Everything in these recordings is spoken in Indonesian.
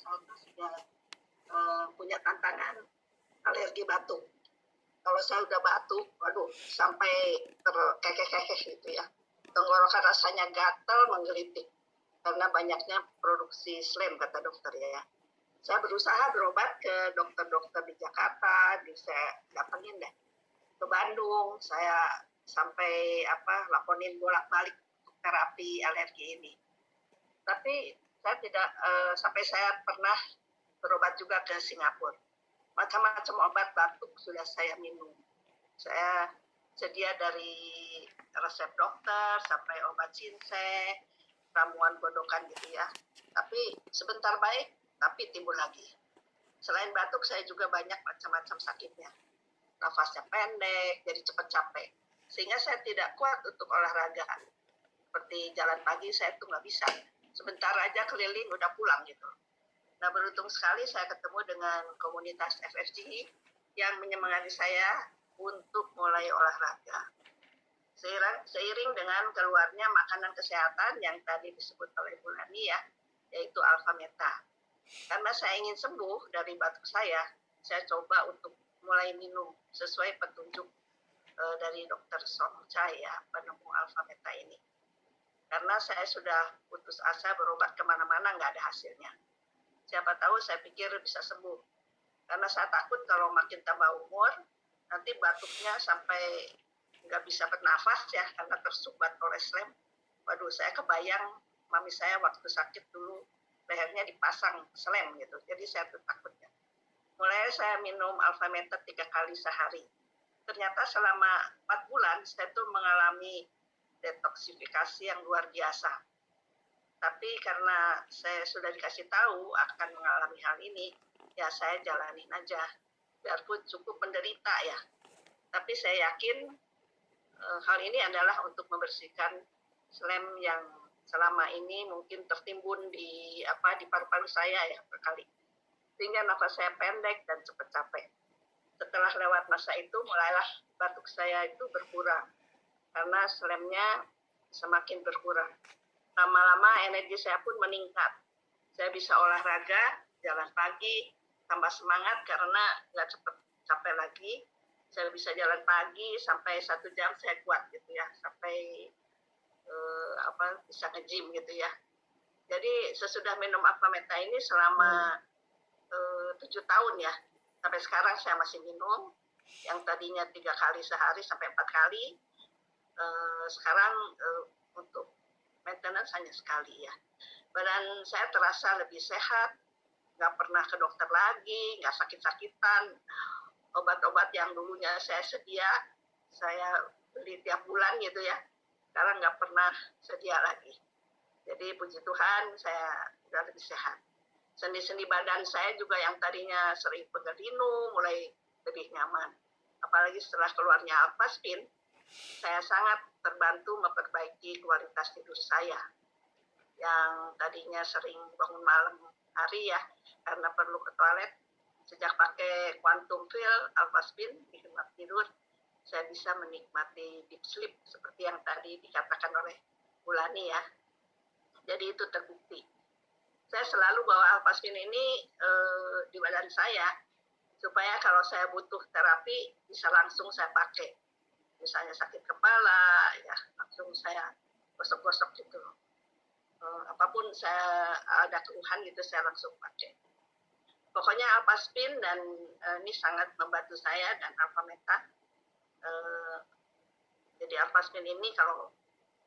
saya tuh sudah punya tantangan alergi batuk. Kalau saya udah batuk, waduh, sampai terkekeh-kekeh gitu ya. Tenggorokan rasanya gatal, menggelitik. Karena banyaknya produksi slem, kata dokter ya. Saya berusaha berobat ke dokter-dokter di Jakarta, saya datengin deh ke Bandung. Saya sampai laporin bolak-balik terapi alergi ini. Tapi saya tidak, sampai saya pernah berobat juga ke Singapura. Macam-macam obat batuk sudah saya minum. Saya sedia dari resep dokter sampai obat ginseng, ramuan godokan gitu ya. Tapi sebentar baik, tapi timbul lagi. Selain batuk, saya juga banyak macam-macam sakitnya. Nafasnya pendek, jadi cepat capek. Sehingga saya tidak kuat untuk olahraga. Seperti jalan pagi, saya tuh nggak bisa. Sebentar aja keliling, udah pulang gitu. Nah, beruntung sekali saya ketemu dengan komunitas FFG yang menyemangati saya untuk mulai olahraga. Seiring dengan keluarnya makanan kesehatan yang tadi disebut oleh Bu Lani ya, yaitu Alpha Meta. Karena saya ingin sembuh dari batuk saya coba untuk mulai minum sesuai petunjuk dari Dr. Song Chai ya, penemu Alpha Meta ini. Karena saya sudah putus asa berobat kemana-mana, nggak ada hasilnya. Siapa tahu saya pikir bisa sembuh. Karena saya takut kalau makin tambah umur, nanti batuknya sampai nggak bisa bernafas ya, karena tersumbat oleh slem. Waduh, saya kebayang mami saya waktu sakit dulu, lehernya dipasang slem gitu. Jadi saya tuh takutnya. Mulai saya minum Alpha Meta 3 kali sehari. Ternyata selama 4 bulan, saya tuh mengalami detoksifikasi yang luar biasa. Tapi karena saya sudah dikasih tahu akan mengalami hal ini, ya saya jalanin aja. Biarpun cukup menderita ya. Tapi saya yakin hal ini adalah untuk membersihkan slem yang selama ini mungkin tertimbun di paru-paru saya ya berkali. Sehingga nafas saya pendek dan cepat capek. Setelah lewat masa itu, mulailah batuk saya itu berkurang. Karena slemnya semakin berkurang. Lama-lama energi saya pun meningkat. Saya bisa olahraga, jalan pagi, tambah semangat karena nggak cepat capek lagi. Saya bisa jalan pagi sampai 1 jam saya kuat gitu ya, sampai bisa nge-gym gitu ya. Jadi sesudah minum Alpha Meta ini selama 7 tahun ya, sampai sekarang saya masih minum. Yang tadinya 3 kali sehari sampai 4 kali. Sekarang untuk maintenance hanya sekali ya. Badan saya terasa lebih sehat, nggak pernah ke dokter lagi, nggak sakit-sakitan. Obat-obat yang dulunya saya sedia, saya beli tiap bulan gitu ya, sekarang nggak pernah sedia lagi. Jadi puji Tuhan saya sudah lebih sehat. Sendi-sendi badan saya juga yang tadinya sering pegel mulai lebih nyaman. Apalagi setelah keluarnya Alphaspin, saya sangat terbantu memperbaiki kualitas tidur saya. Yang tadinya sering bangun malam hari ya, karena perlu ke toilet. Sejak pakai Quantum Fill, Alphaspin, di tempat tidur, saya bisa menikmati deep sleep, seperti yang tadi dikatakan oleh Bu Lani ya. Jadi itu terbukti. Saya selalu bawa Alphaspin ini di badan saya, supaya kalau saya butuh terapi, bisa langsung saya pakai. Misalnya sakit kepala, ya langsung saya gosok-gosok gitu. Apapun saya ada keluhan gitu, saya langsung pakai. Pokoknya Alphaspin dan ini sangat membantu saya dan Alpha Meta. Jadi Alphaspin ini kalau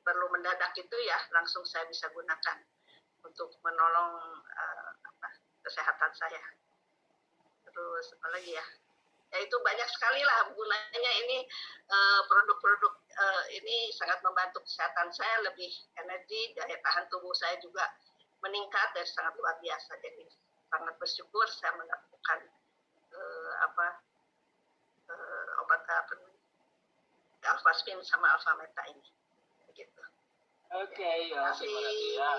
perlu mendadak itu ya langsung saya bisa gunakan untuk menolong kesehatan saya. Terus apa lagi ya? Ya itu banyak sekali lah gunanya ini, produk-produk ini sangat membantu kesehatan saya, lebih energi, daya tahan tubuh saya juga meningkat dan sangat luar biasa. Jadi sangat bersyukur saya mendapatkan obat Alphaspin sama Alpha Meta ini. Begitu. Oke, ya, terima kasih ya.